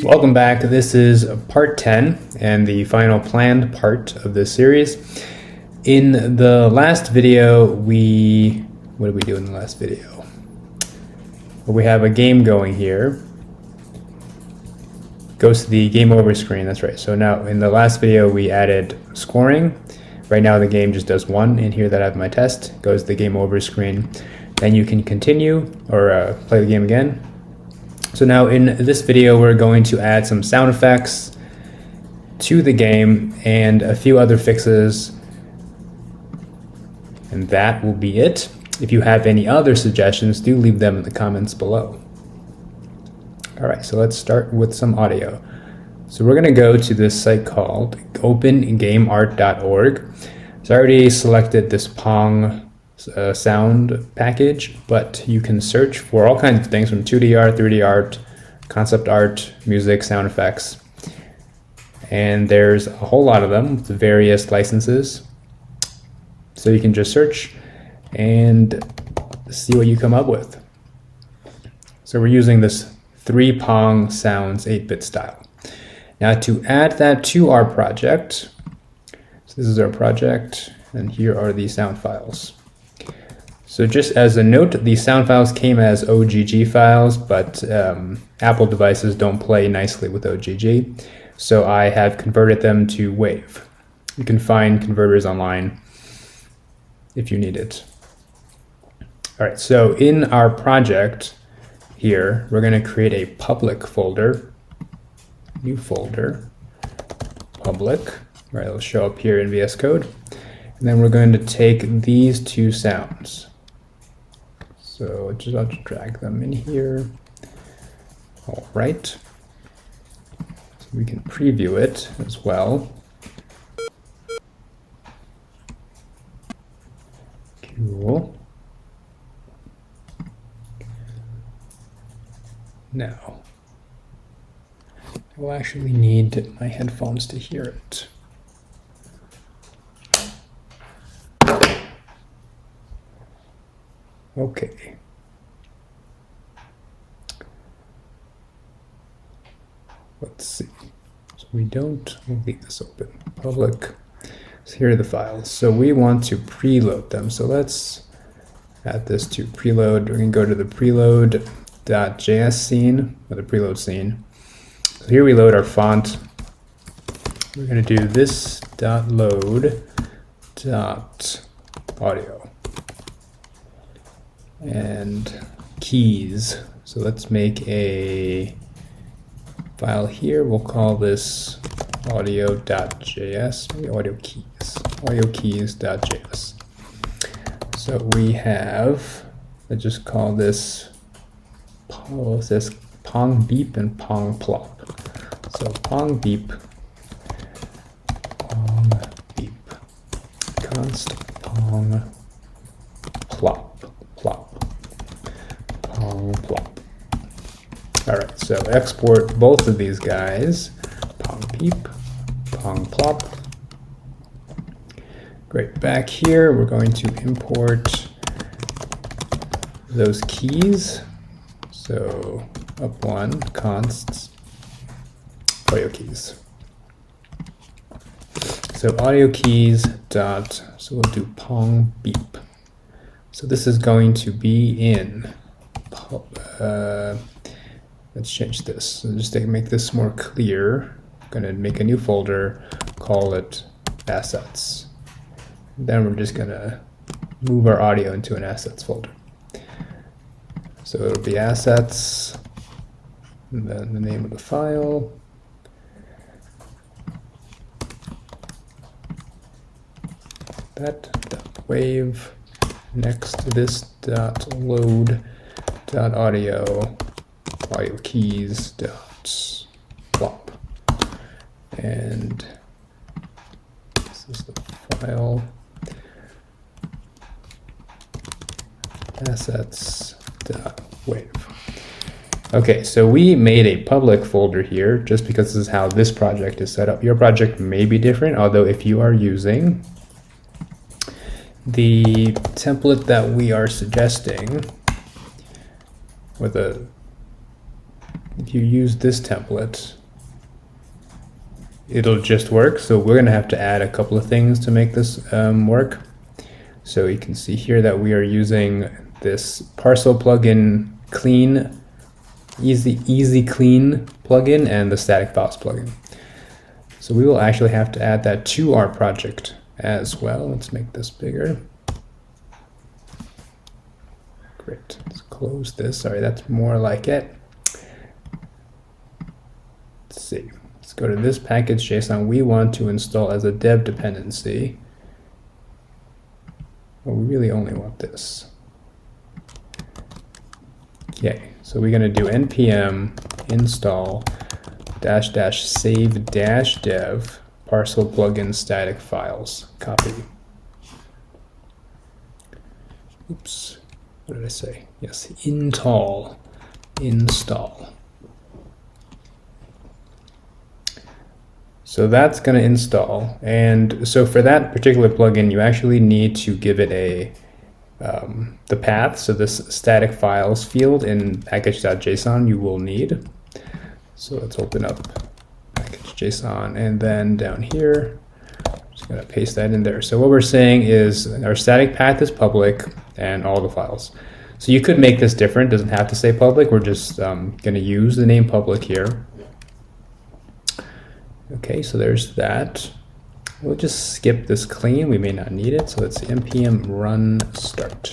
Welcome back. This is part 10 and the final planned part of this series. In the last video, what did we do in the last video? Well, we have a game going here. Goes to the game over screen, that's right. So now in the last video, we added scoring. Right now the game just does 1 in here that I have my test. Goes to the game over screen. Then you can continue or play the game again. So now in this video, we're going to add some sound effects to the game and a few other fixes. And that will be it. If you have any other suggestions, do leave them in the comments below. All right, so let's start with some audio. So we're gonna go to this site called opengameart.org. So I already selected this Pong sound package, but you can search for all kinds of things from 2D art, 3D art, concept art, music, sound effects. And there's a whole lot of them with various licenses. So you can just search and see what you come up with. So we're using this 3 Pong sounds 8-bit style. Now to add that to our project, so this is our project, and here are the sound files. So just as a note, the sound files came as OGG files, but Apple devices don't play nicely with OGG. So I have converted them to WAV. You can find converters online if you need it. All right, so in our project here, we're going to create a public folder, new folder, public, right? It'll show up here in VS Code. And then we're going to take these 2 sounds. So I'll just drag them in here. All right. So we can preview it as well. Cool. Now, I will actually need my headphones to hear it. Okay. Let's see. So we'll leave this open. Public. So here are the files. So we want to preload them. So let's add this to preload. We're going to go to the preload.js scene, or the preload scene. So here we load our font. We're going to do this.load.audio. And keys. So let's make a file here. We'll call this audio.js, maybe audio keys.js. So we have, let's just call this, it says Pong beep and Pong plop. So Pong beep, const Pong plop. Plop. All right, so export both of these guys. Pong peep, Pong plop. Great, back here, we're going to import those keys. So up 1, consts, audio keys. So audio keys dot, so we'll do Pong beep. So this is going to be in, let's change this. So just to make this more clear, I'm going to make a new folder, call it assets. Then we're just going to move our audio into an assets folder. So it'll be assets, and then the name of the file. That.wave. Next to this dot load dot audio keys dot plop, and this is the file assets dot wave. Okay, so we made a public folder here just because this is how this project is set up. Your project may be different, although if you are using the template that we are suggesting, or the if you use this template, it'll just work. So we're going to have to add a couple of things to make this work. So you can see here that we are using this parcel plugin clean, easy clean plugin, and the static files plugin. So we will actually have to add that to our project as well. Let's make this bigger. Great. Let's close this. Sorry, that's more like it. Let's see. Let's go to this package JSON we want to install as a dev dependency. Well, we really only want this. Okay, so we're going to do npm install -- save -dev parcel plugin static files. Copy. Oops, what did I say? Yes, install. So that's going to install, and so for that particular plugin, you actually need to give it the path. So this static files field in package.json you will need. So let's open up package.json, and then down here, I'm just going to paste that in there. So what we're saying is our static path is public and all the files. So you could make this different. It doesn't have to say public. We're just going to use the name public here. Okay, so there's that. We'll just skip this clean. We may not need it. So let's npm run start.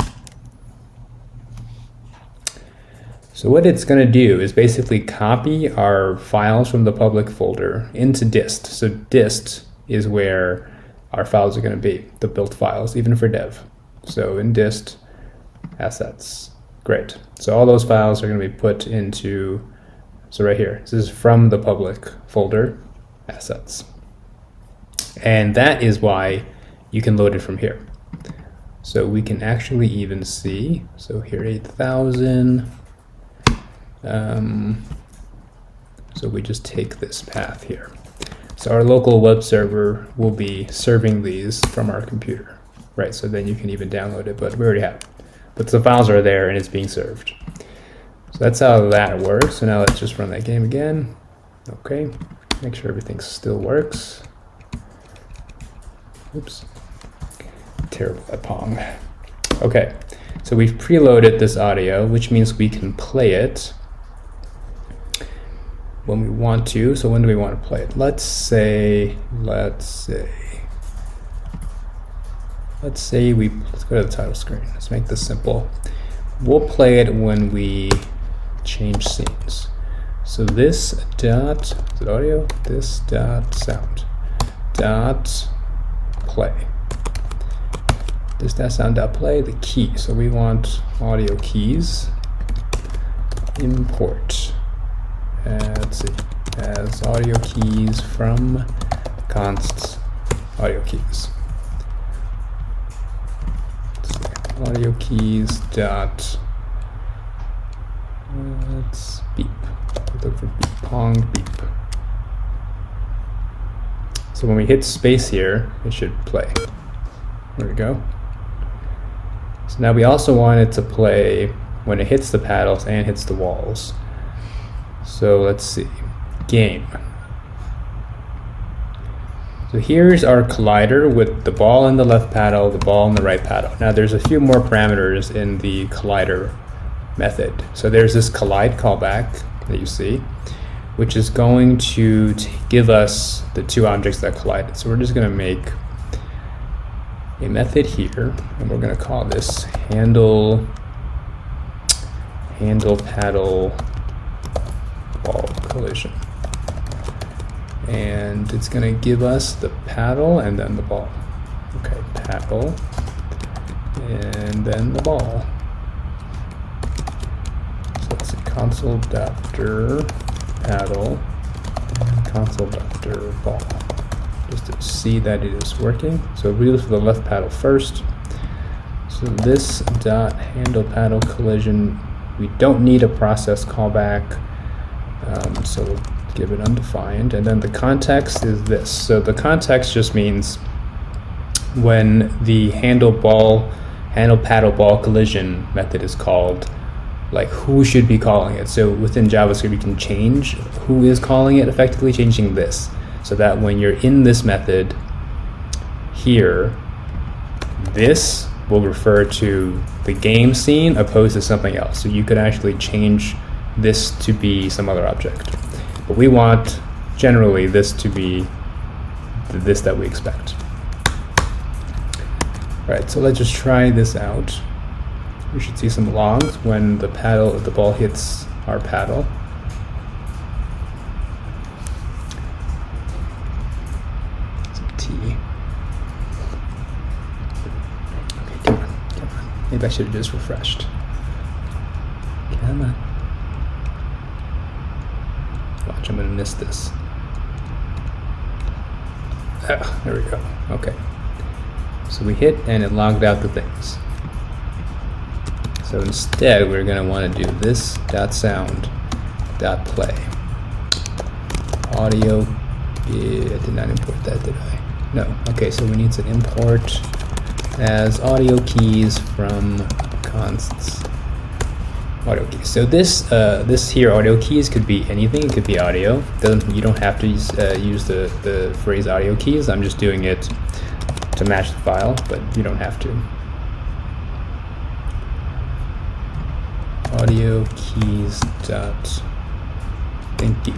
So what it's going to do is basically copy our files from the public folder into dist. So dist is where our files are going to be, the built files, even for dev. So in dist, assets. Great. So all those files are going to be put into, so right here, this is from the public folder, assets. And that is why you can load it from here. So we can actually even see, so here 8,000. So we just take this path here. So our local web server will be serving these from our computer, right? So then you can even download it, but we already have it. But the files are there and it's being served. So that's how that works. So now let's just run that game again. Okay, make sure everything still works. Oops, terrible at Pong. Okay, so we've preloaded this audio, which means we can play it when we want to. So when do we want to play it? Let's say let's go to the title screen. Let's make this simple. We'll play it when we change scenes. So this dot, is it audio? This dot sound dot play. This dot sound dot play, the key. So we want audio keys. Import. Let's see, as audio keys from const audio keys. Audio keys dot let's beep. Look for beep, pong beep. So when we hit space here, it should play. There we go. So now we also want it to play when it hits the paddles and hits the walls. So let's see, game. So here's our collider with the ball in the left paddle, the ball in the right paddle. Now there's a few more parameters in the collider method. So there's this collide callback that you see, which is going to give us the two objects that collided. So we're just going to make a method here, and we're going to call this handle paddle ball collision. And it's going to give us the paddle and then the ball. Okay, paddle and then the ball. So let's see, console.dir paddle, console.dir ball, just to see that it is working. So we look for the left paddle first. So this dot handle paddle collision, we don't need a process callback, so we'll give it undefined. And then the context is this. So the context just means when the handle paddle ball collision method is called, like who should be calling it. So within JavaScript, you can change who is calling it, effectively changing this, so that when you're in this method here, this will refer to the game scene opposed to something else. So you could actually change this to be some other object. But we want generally this to be this that we expect. All right, so let's just try this out. We should see some logs when the ball hits our paddle. Some T. Okay, come on. Maybe I should have just refreshed. Come on. Watch, I'm gonna miss this. Ah, there we go. Okay. So we hit and it logged out the things. So instead, we're going to want to do this .sound .play. Audio. Yeah, I did not import that, did I? No. Okay, so we need to import as audio keys from consts audio keys. So this here audio keys could be anything. It could be audio. You don't have to use the phrase audio keys. I'm just doing it to match the file, but you don't have to. Audio keys dot think deep.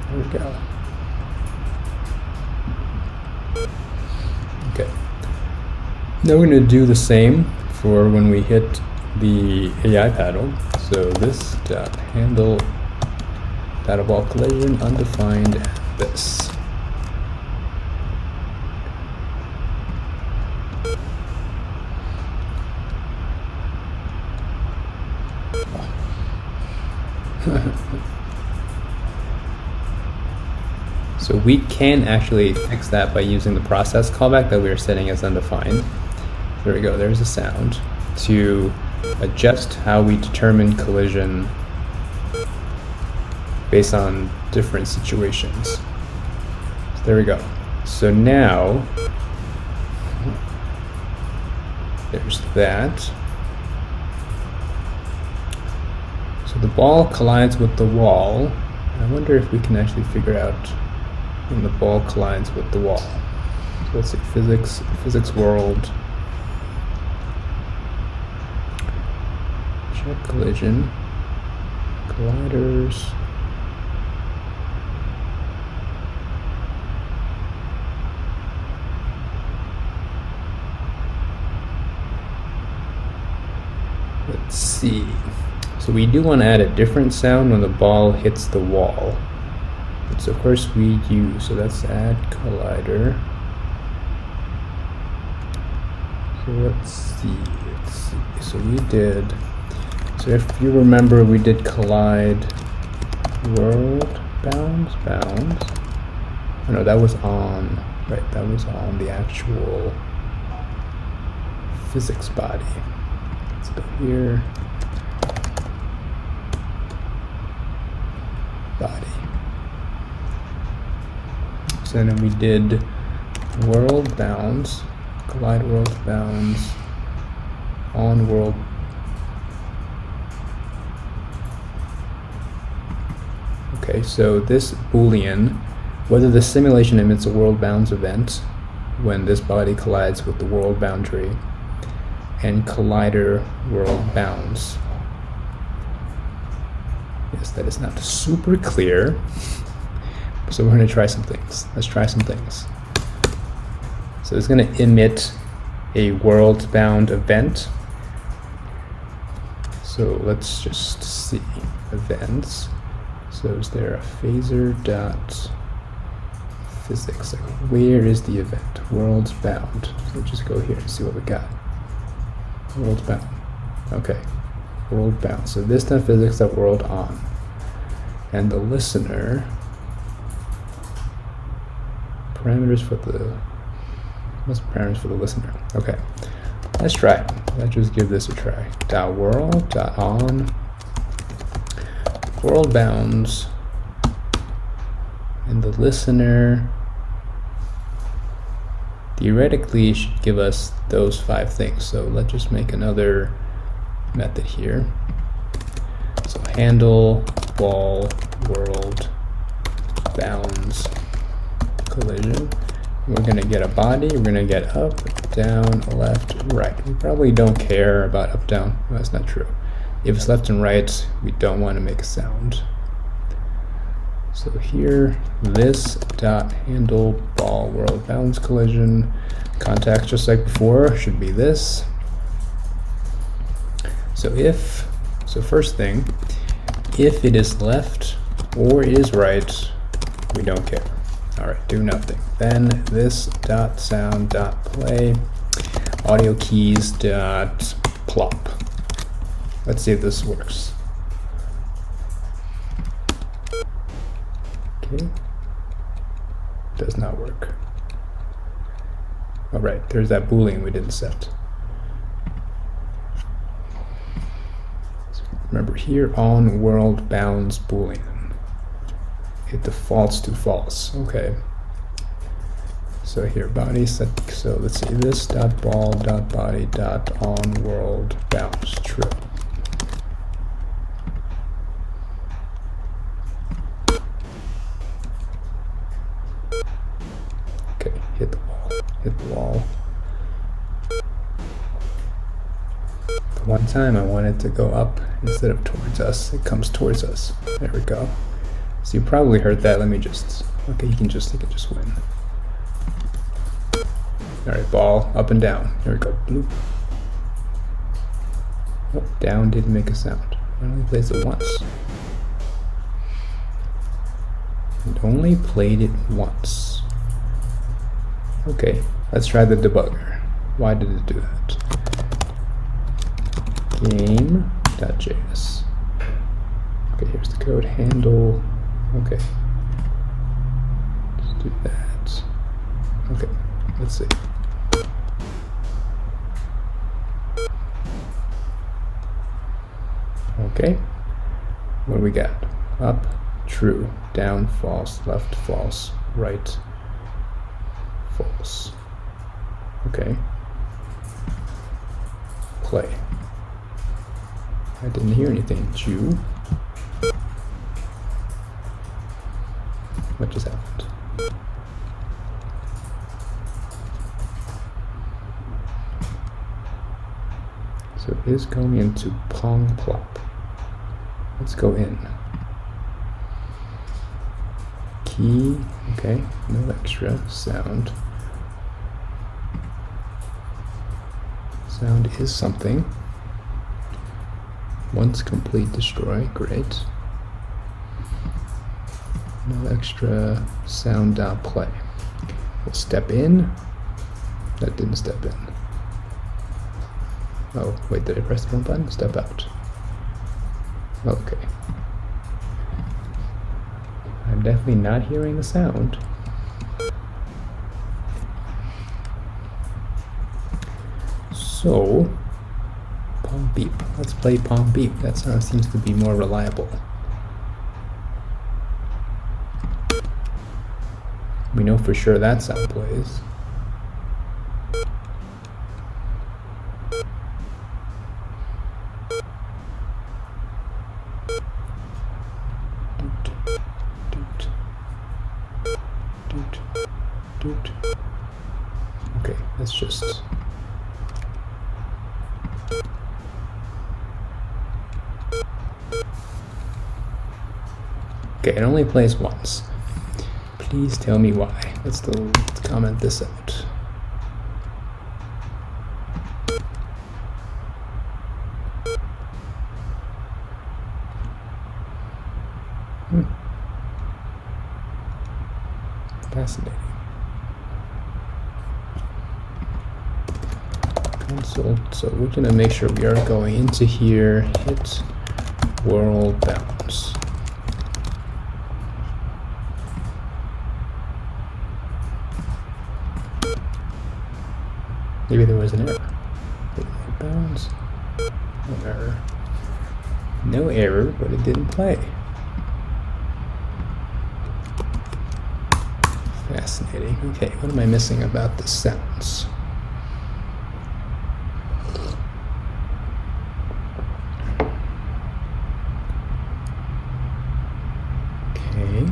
There we go. Okay. Now we're going to do the same for when we hit the AI paddle. So this dot handle paddle ball collision undefined this. So we can actually fix that by using the process callback that we are setting as undefined. There we go, there's a sound to adjust how we determine collision based on different situations. So there we go. So now there's that. So the ball collides with the wall. I wonder if we can actually figure out when the ball collides with the wall. So let's see, physics world. Check collision. Colliders. Let's see. So we do want to add a different sound when the ball hits the wall. So of course we use, so let's add collider. So let's see. So we did, so if you remember, we did collide world bounds. Oh no, that was on, right, that was on the actual physics body. Let's go here. Body. So then we did world bounds, collide world bounds, on world. Okay, so this Boolean, whether the simulation emits a world bounds event when this body collides with the world boundary, and collider world bounds. Yes, that is not super clear. So we're going to try some things. Let's try some things. So it's going to emit a world bound event. So let's just see events. So is there a phaser dot physics? Like, where is the event? World bound. So just go here and see what we got. World bound. Okay. World bound. So this dot physics dot world on. And the listener parameters for the what's parameters for the listener? Okay. Let's try it. Let's just give this a try. Dot world dot on world bounds and the listener theoretically it should give us those 5 things. So let's just make another method here. So handle, ball, world, bounds, collision. We're going to get a body, we're going to get up, down, left, right. We probably don't care about up, down. No, that's not true. If it's left and right, we don't want to make a sound. So here, this dot handle, ball, world, bounds, collision, contact, just like before, should be this. So first thing, if it is left or it is right, we don't care. All right, do nothing. Then this dot sound dot play, audio keys dot plop. Let's see if this works. Okay, does not work. All right, there's that Boolean we didn't set. So remember here on world bounds Boolean, it defaults to false. Okay. So here body set. So let's see, this dot ball dot body dot on world bounds true. Okay, hit the wall. Hit the wall. The one time I want it to go up instead of towards us, it comes towards us. There we go. So you probably heard that. Let me just, okay, you can just win. All right, ball up and down. There we go. Bloop. Oh, down didn't make a sound. It only plays it once. It only played it once. Okay, let's try the debugger. Why did it do that? Game.js. Okay, here's the code. Handle. Okay. Let's do that. Okay, let's see. Okay, what do we got? Up, true, down, false, left, false, right, false. Okay. Play. I didn't hear anything. Jew. What just happened? So it is going into pong plop. Let's go in. Key, okay, no extra. Sound. Sound is something. Once complete, destroy, great. No extra sound dot play. We'll step in. That didn't step in. Oh, wait, did I press the wrong button? Step out. Okay. I'm definitely not hearing the sound. So, Pong Beep. Let's play Pong Beep. That sound seems to be more reliable. We know for sure that sound plays. Okay, let's just... Okay, it only plays once. Please tell me why. Let's comment this out. Fascinating. Console. So we're gonna make sure we are going into here, hit world bounds. Maybe there was an error. World bounds. No error. No error, but it didn't play. Fascinating. Okay, what am I missing about the sounds? Okay,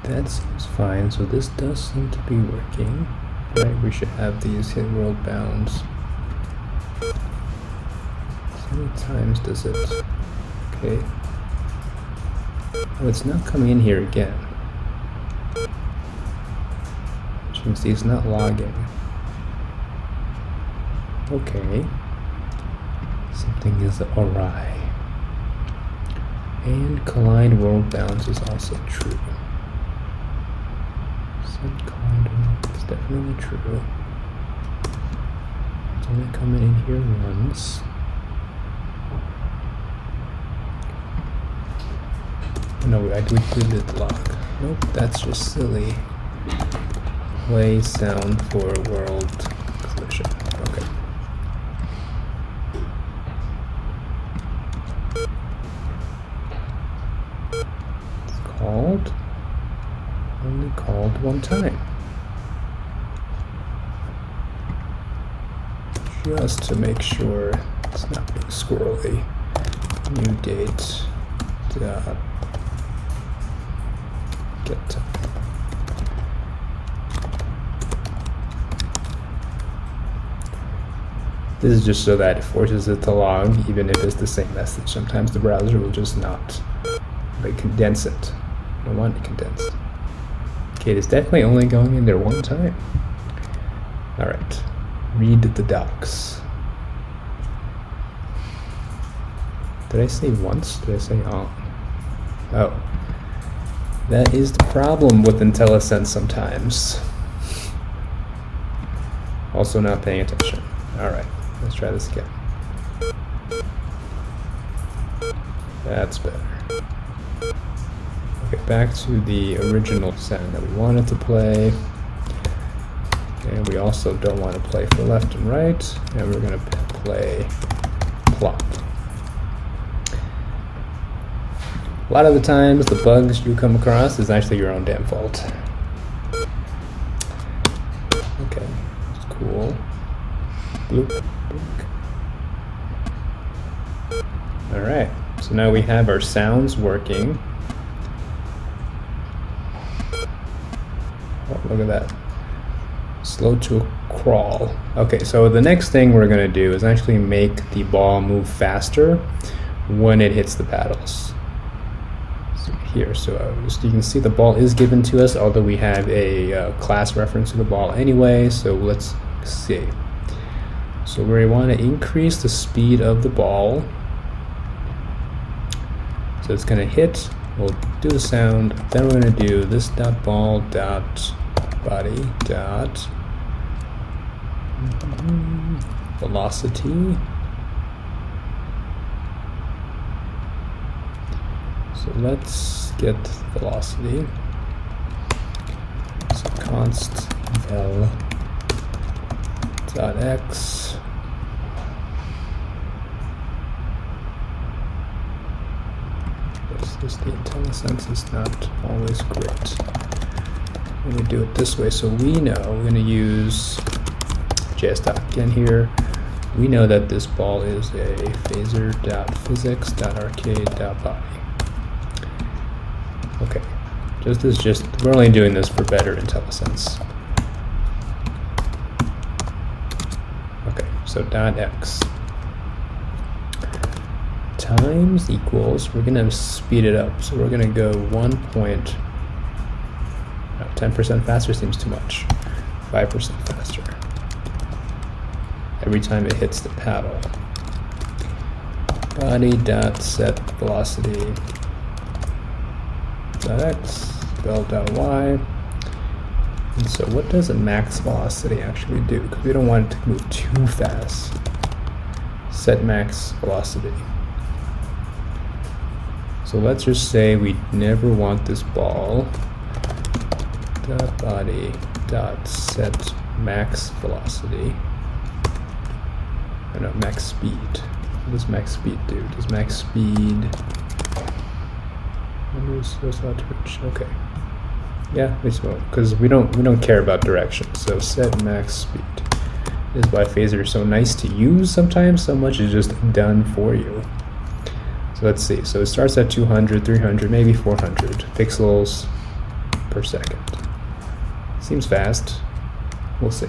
that seems fine. So this does seem to be working. Right, we should have these hit world bounds. How many times does it? Okay. Oh, it's not coming in here again. Which means he's not logging. Okay. Something is awry. And collide world bounds is also true. Set collide world is definitely true. It's only coming in here once. No, I did log. Nope, that's just silly. Play sound for world collision. Okay. It's called. Only called one time. Just to make sure it's not being squirrely. New date. Get time. This is just so that it forces it to log, even if it's the same message. Sometimes the browser will just not condense it. I don't want it condensed. Okay, it's definitely only going in there one time. All right, read the docs. Did I say once? Did I say on? Oh. That is the problem with IntelliSense sometimes. Also not paying attention. Alright, let's try this again. That's better. Okay, back to the original sound that we wanted to play. And we also don't want to play for left and right. And we're going to play plop. A lot of the times, the bugs you come across is actually your own damn fault. Okay, that's cool. Bloop, bloop. Alright, so now we have our sounds working. Oh, look at that. Slow to a crawl. Okay, so the next thing we're going to do is actually make the ball move faster when it hits the paddles. Here, so you can see the ball is given to us, although we have a class reference to the ball anyway. So let's see. So we want to increase the speed of the ball. So it's going to hit. We'll do the sound. Then we're going to do this dot ball dot body dot velocity. So let's get velocity. So const vel dot x. This the IntelliSense is not always great. I'm going to do it this way. So we know we're going to use JS doc again here. We know that this ball is a phaser.physics.arcade.body. Okay, we're only doing this for better IntelliSense. Okay, so dot x times equals, we're going to speed it up. So we're going to go 10% faster seems too much. 5% faster. Every time it hits the paddle. Body dot set velocity dot x, vel dot y. And so what does a max velocity actually do? Because we don't want it to move too fast. Set max velocity. So let's just say we never want this ball dot body dot set max velocity. No, max speed. What does max speed do? Does max speed... Okay. Yeah, because we don't care about direction. So set max speed. This is why phasor is so nice to use sometimes. So much is just done for you. So let's see. So it starts at 200, 300, maybe 400 pixels per second. Seems fast. We'll see.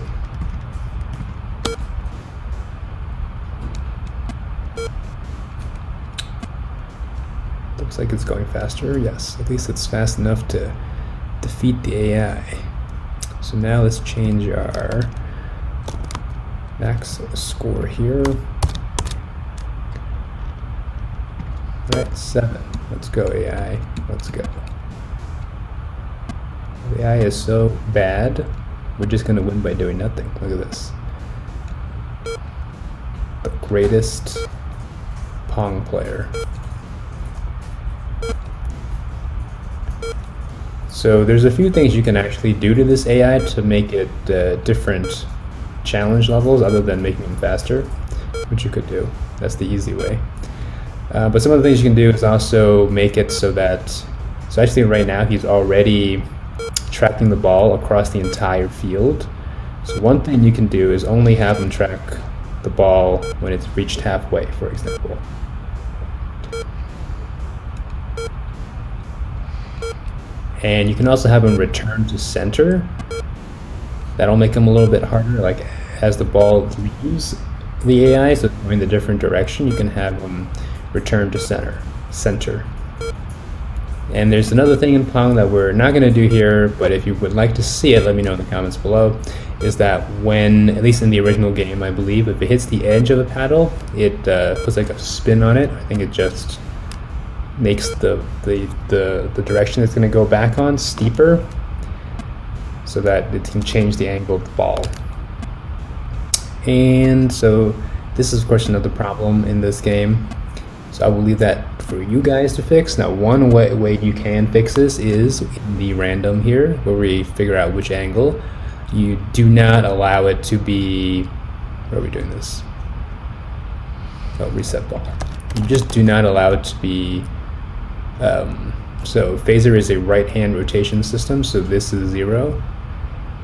Looks like it's going faster. Yes, at least it's fast enough to defeat the AI. So now let's change our max score here. Right, 7. Let's go, AI. Let's go. The AI is so bad, we're just going to win by doing nothing. Look at this. The greatest Pong player. So there's a few things you can actually do to this AI to make it different challenge levels other than making them faster, which you could do. That's the easy way. But some of the things you can do is also make it so that, so actually right now he's already tracking the ball across the entire field. So one thing you can do is only have him track the ball when it's reached halfway, for example. And you can also have him return to center. That'll make him a little bit harder, like as the ball leaves the AI, so going the different direction, you can have him return to center. And there's another thing in Pong that we're not going to do here, but if you would like to see it, let me know in the comments below, is that when, at least in the original game, I believe, if it hits the edge of the paddle, it puts like a spin on it. I think it just makes the direction it's going to go back on steeper so that it can change the angle of the ball. And so this is of course another problem in this game, so I will leave that for you guys to fix. Now one way you can fix this is in the random here, where we figure out which angle. You do not allow it to be, where are we doing this? Oh, reset ball. You just do not allow it to be, so phasor is a right hand rotation system, so this is 0,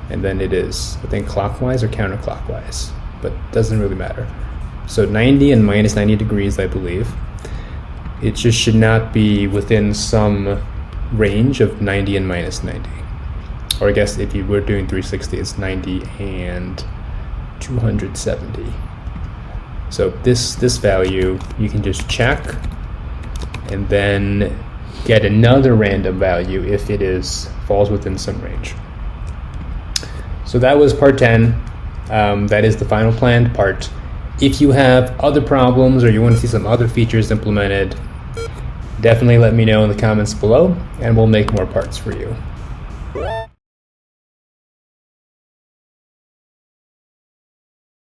and then it is, I think, clockwise or counterclockwise, but doesn't really matter. So 90 and minus 90 degrees, I believe. It just should not be within some range of 90 and minus 90. Or I guess if you were doing 360, it's 90 and 270. So this value, you can just check and then get another random value if it falls within some range. So that was part 10. That is the final planned part. If you have other problems or you want to see some other features implemented, definitely let me know in the comments below and we'll make more parts for you.